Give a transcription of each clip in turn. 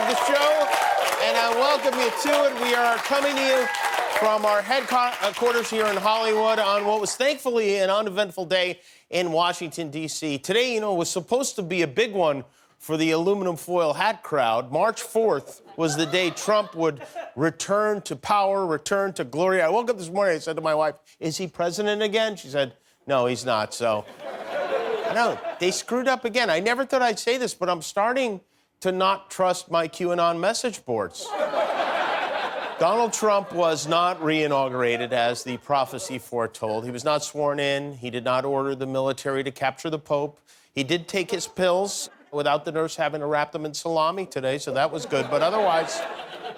the show, and I welcome you to it. We are coming to you from our headquarters here in Hollywood on what was thankfully an uneventful day in Washington, D.C. Today, you know, was supposed to be a big one for the aluminum foil hat crowd. March 4th was the day Trump would return to power, return to glory. I woke up this morning, I said to my wife, is he president again? She said, no, he's not, so... I know, they screwed up again. I never thought I'd say this, but I'm starting to not trust my QAnon message boards. Donald Trump was not re-inaugurated as the prophecy foretold. He was not sworn in. He did not order the military to capture the Pope. He did take his pills without the nurse having to wrap them in salami today, so that was good. But otherwise,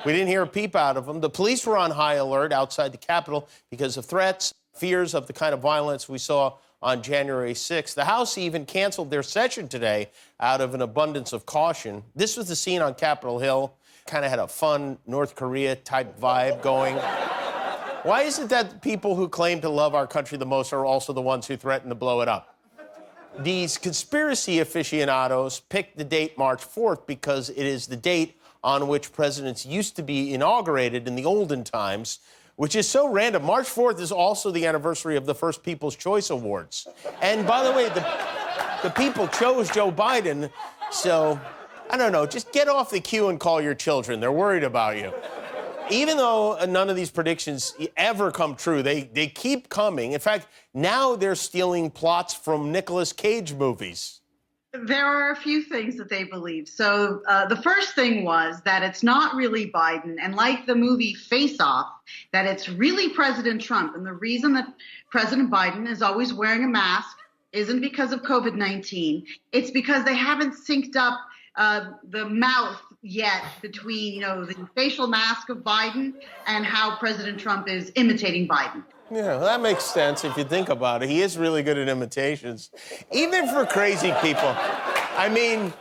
we didn't hear a peep out of him. The police were on high alert outside the Capitol because of threats, fears of the kind of violence we saw on January 6th. The House even canceled their session today out of an abundance of caution. This was the scene on Capitol Hill. Kind of had a fun North Korea-type vibe going. Why is it that people who claim to love our country the most are also the ones who threaten to blow it up? These conspiracy aficionados picked the date March 4th because it is the date on which presidents used to be inaugurated in the olden times, which is so random. March 4th is also the anniversary of the first People's Choice Awards. And by the way, the people chose Joe Biden, so, I don't know, just get off the queue and call your children. They're worried about you. Even though none of these predictions ever come true, they keep coming. In fact, now they're stealing plots from Nicolas Cage movies. There are a few things that they believe. So the first thing was that it's not really Biden, and like the movie Face Off, that it's really President Trump. And the reason that President Biden is always wearing a mask isn't because of COVID-19. It's because they haven't synced up the mouth yet between, you know, the facial mask of Biden and how President Trump is imitating Biden. Yeah, well, that makes sense if you think about it. He is really good at imitations, even for crazy people. I mean,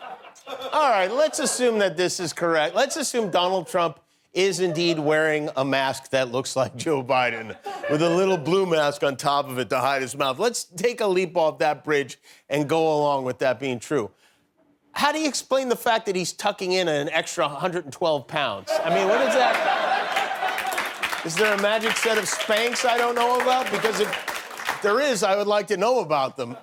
all right, let's assume that this is correct. Let's assume Donald Trump is indeed wearing a mask that looks like Joe Biden with a little blue mask on top of it to hide his mouth. Let's take a leap off that bridge and go along with that being true. How do you explain the fact that he's tucking in an extra 112 pounds? I mean, what is that? Is there a magic set of Spanx I don't know about? Because if there is, I would like to know about them.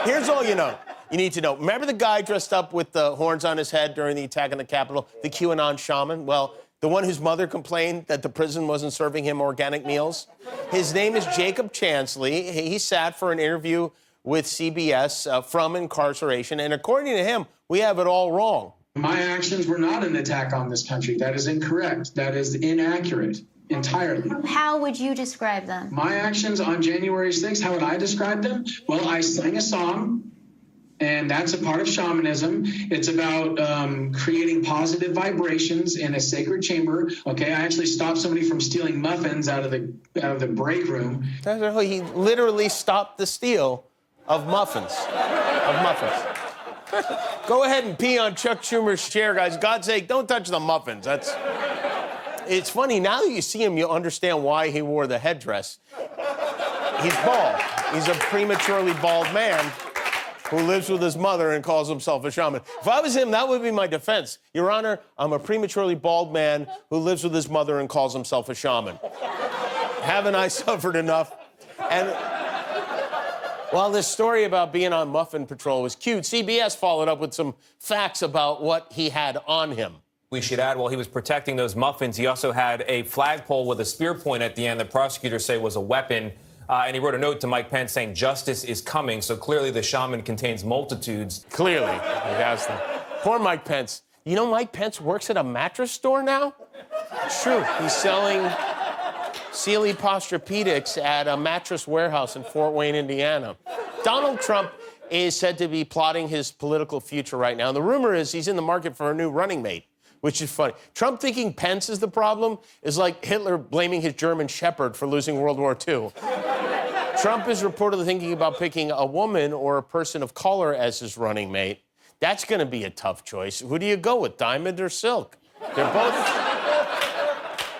Here's all you know. You need to know. Remember the guy dressed up with the horns on his head during the attack on the Capitol, the QAnon Shaman? Well, the one whose mother complained that the prison wasn't serving him organic meals? His name is Jacob Chansley. He sat for an interview with CBS from incarceration, and according to him, we have it all wrong. My actions were not an attack on this country. That is incorrect. That is inaccurate. Entirely. How would you describe them? My actions on January 6th, how would I describe them? Well, I sang a song, and that's a part of shamanism. It's about creating positive vibrations in a sacred chamber. Okay, I actually stopped somebody from stealing muffins out of the break room. He literally stopped the steal of muffins. Go ahead and pee on Chuck Schumer's chair, guys. God's sake, don't touch the muffins. It's funny, now that you see him, you'll understand why he wore the headdress. He's bald. He's a prematurely bald man who lives with his mother and calls himself a shaman. If I was him, that would be my defense. Your Honor, I'm a prematurely bald man who lives with his mother and calls himself a shaman. Haven't I suffered enough? And while this story about being on Muffin Patrol was cute, CBS followed up with some facts about what he had on him. We should add, while he was protecting those muffins, he also had a flagpole with a spear point at the end that prosecutors say was a weapon. And he wrote a note to Mike Pence saying justice is coming. So clearly the shaman contains multitudes. Clearly, he has them. Poor Mike Pence. You know Mike Pence works at a mattress store now? It's true. He's selling Sealy Posturepedics at a mattress warehouse in Fort Wayne, Indiana. Donald Trump is said to be plotting his political future right now. And the rumor is he's in the market for a new running mate, which is funny. Trump thinking Pence is the problem is like Hitler blaming his German shepherd for losing World War II. Trump is reportedly thinking about picking a woman or a person of color as his running mate. That's going to be a tough choice. Who do you go with, Diamond or Silk? They're both...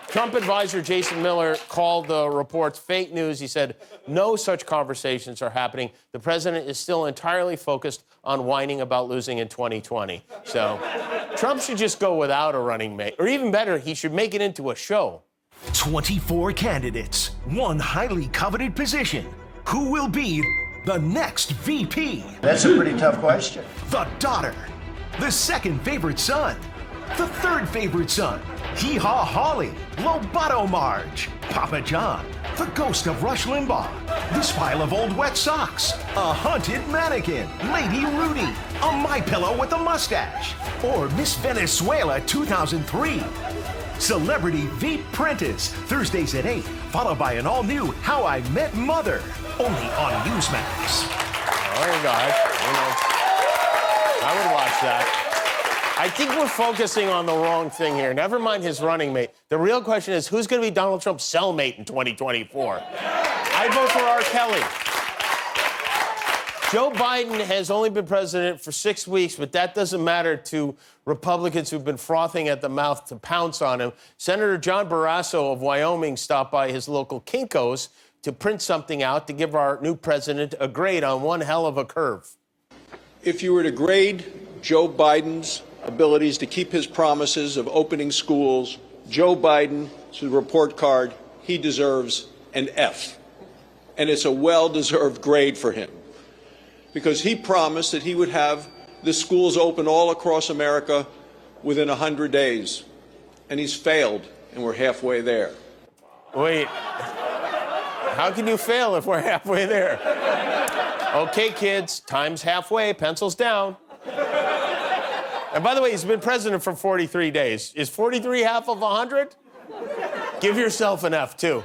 Trump advisor Jason Miller called the reports fake news. He said no such conversations are happening. The president is still entirely focused on whining about losing in 2020. So Trump should just go without a running mate. Or even better, he should make it into a show. 24 candidates, one highly coveted position. Who will be the next VP? That's a pretty tough question. The daughter, the second favorite son, the third favorite son, Hee-Haw Holly, Lobato Marge, Papa John, the ghost of Rush Limbaugh, this pile of old wet socks, a hunted mannequin, Lady Rudy, a MyPillow with a mustache, or Miss Venezuela 2003. Celebrity Veep Prentice, Thursdays at 8, followed by an all-new How I Met Mother, only on Newsmax. Oh, you guys, I would watch that. I think we're focusing on the wrong thing here. Never mind his running mate. The real question is, who's going to be Donald Trump's cellmate in 2024? I vote for R. Kelly. Joe Biden has only been president for 6 weeks, but that doesn't matter to Republicans who've been frothing at the mouth to pounce on him. Senator John Barrasso of Wyoming stopped by his local Kinko's to print something out to give our new president a grade on one hell of a curve. If you were to grade Joe Biden's abilities to keep his promises of opening schools, Joe Biden's report card, he deserves an F. And it's a well-deserved grade for him, because he promised that he would have the schools open all across America within 100 days. And he's failed, and we're halfway there. Wait, how can you fail if we're halfway there? Okay, kids, time's halfway, pencils down. And by the way, he's been president for 43 days. Is 43 half of 100? Give yourself an F, too.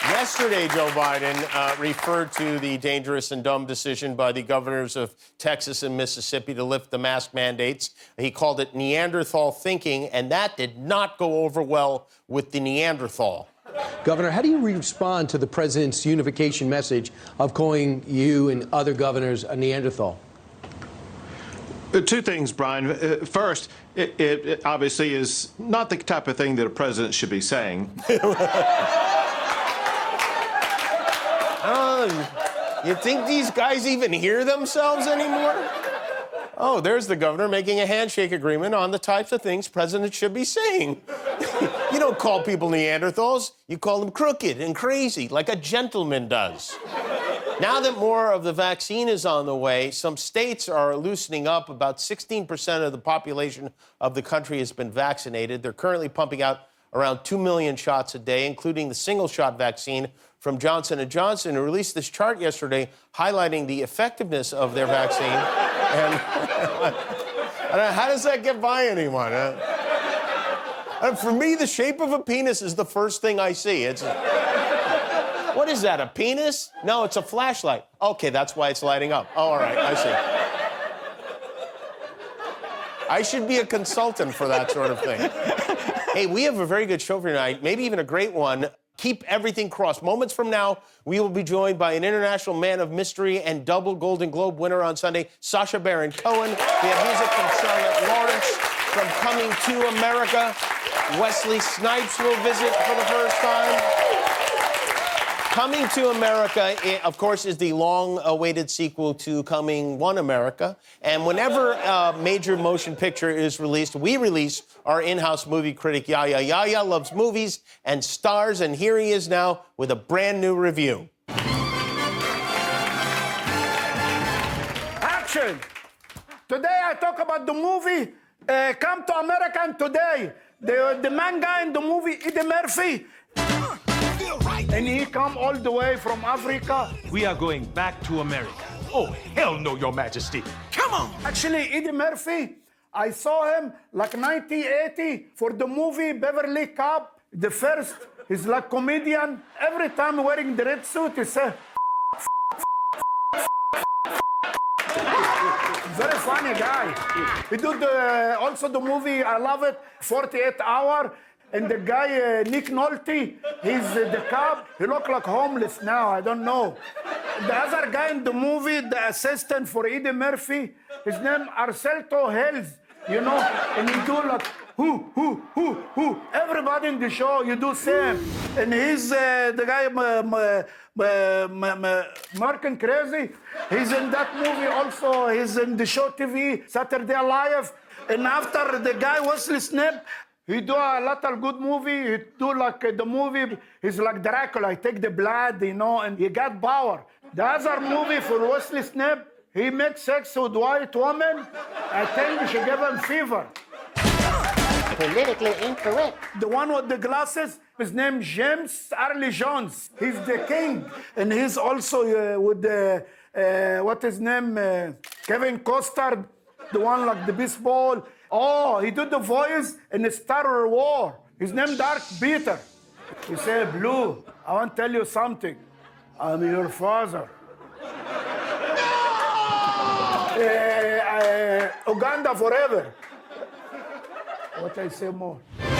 Yesterday, Joe Biden referred to the dangerous and dumb decision by the governors of Texas and Mississippi to lift the mask mandates. He called it Neanderthal thinking, and that did not go over well with the Neanderthal. Governor, how do you respond to the president's unification message of calling you and other governors a Neanderthal? Two things, Brian. First, it obviously is not the type of thing that a president should be saying. You think these guys even hear themselves anymore? Oh, there's the governor making a handshake agreement on the types of things presidents should be saying. You don't call people Neanderthals. You call them crooked and crazy, like a gentleman does. Now that more of the vaccine is on the way, some states are loosening up. About 16% of the population of the country has been vaccinated. They're currently pumping out around 2 million shots a day, including the single-shot vaccine from Johnson & Johnson, who released this chart yesterday highlighting the effectiveness of their vaccine. And how does that get by anyone? For me, the shape of a penis is the first thing I see. What is that, a penis? No, it's a flashlight. Okay, that's why it's lighting up. Oh, all right, I see. I should be a consultant for that sort of thing. Hey, we have a very good show for tonight, maybe even a great one. Keep everything crossed. Moments from now, we will be joined by an international man of mystery and double Golden Globe winner on Sunday, Sacha Baron Cohen. We have music from Charlotte Lawrence from Coming to America. Wesley Snipes will visit for the first time. Coming to America, of course, is the long-awaited sequel to Coming One America. And whenever a major motion picture is released, we release our in-house movie critic, Yehya. Yehya loves movies and stars, and here he is now with a brand new review. Action! Today I talk about the movie Come to America, and today the main guy in the movie, Eddie Murphy, and he come all the way from Africa. We are going back to America. Oh, hell no, Your Majesty. Come on! Actually, Eddie Murphy, I saw him like 1980 for the movie Beverly Cop. The first, he's like comedian. Every time wearing the red suit, he say, very funny guy. He did also the movie, I love it, 48 Hour. And the guy, Nick Nolte, he's the cop. He look like homeless now, I don't know. The other guy in the movie, the assistant for Eddie Murphy, his name Arcelto Hells, you know, and he do like who. Everybody in the show, you do same. And he's the guy, American Crazy. He's in that movie also. He's in the show TV, Saturday Night Live. And after the guy Wesley Snipes, he do a lot of good movie. He do like the movie, he's like Dracula. He take the blood, you know, and he got power. The other movie for Wesley Snipes, he made sex with white woman. I think we should give him fever. Politically incorrect. The one with the glasses, his name James Earl Jones. He's the king, and he's also with the what his name, Kevin Costner, the one like the baseball. Oh, he did the voice in the Star Wars. His name Darth Vader. He said, "Blue, I want to tell you something. I'm your father." Uganda forever. What I say more? Okay,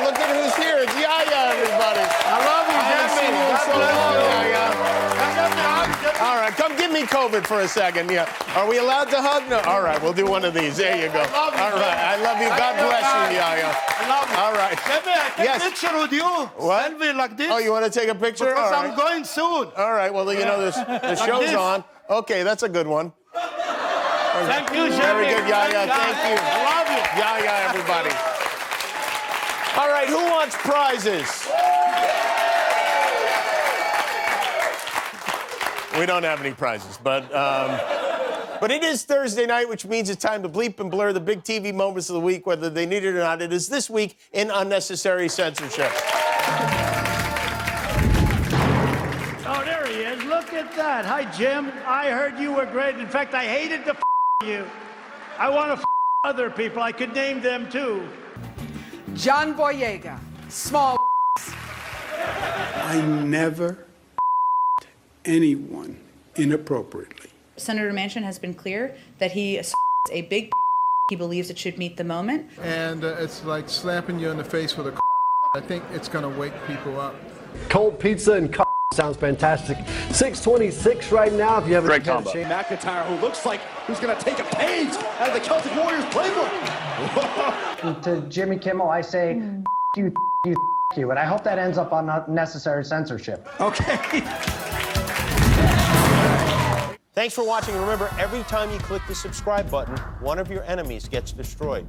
look at who's here. It's Yehya, everybody. I love you, Jimmy. So long, Yehya. All right, come give me COVID for a second. Yeah. Are we allowed to hug? No. All right, we'll do one of these. There you go. All right, I love you. God bless you, Yehya. I love you. All right. Maybe I take a picture with you. What? Selfie like this. Oh, you want to take a picture? Because All I'm right. going soon. All right, well, you know, the show's this. on. Okay, that's a good one. Thank you, Jimmy. Very good, Yehya. Thank you. I love you. Yehya, everybody. All right, who wants prizes? We don't have any prizes, but it is Thursday night, which means it's time to bleep and blur the big TV moments of the week, whether they need it or not. It is this week in Unnecessary Censorship. Oh, there he is. Look at that. Hi, Jim. I heard you were great. In fact, I hated to you. I want to other people. I could name them, too. John Boyega, small. I never anyone inappropriately. Senator Manchin has been clear that he is a big. He believes it should meet the moment. And it's like slapping you in the face with a. I think it's going to wake people up. Cold pizza and sounds fantastic. 6:26 right now. If you have Great combo. McIntyre, who looks like who's going to take a page out of the Celtic Warriors playbook. To Jimmy Kimmel, I say, you, and I hope that ends up on Unnecessary Censorship. Okay. Thanks for watching. Remember, every time you click the subscribe button, one of your enemies gets destroyed.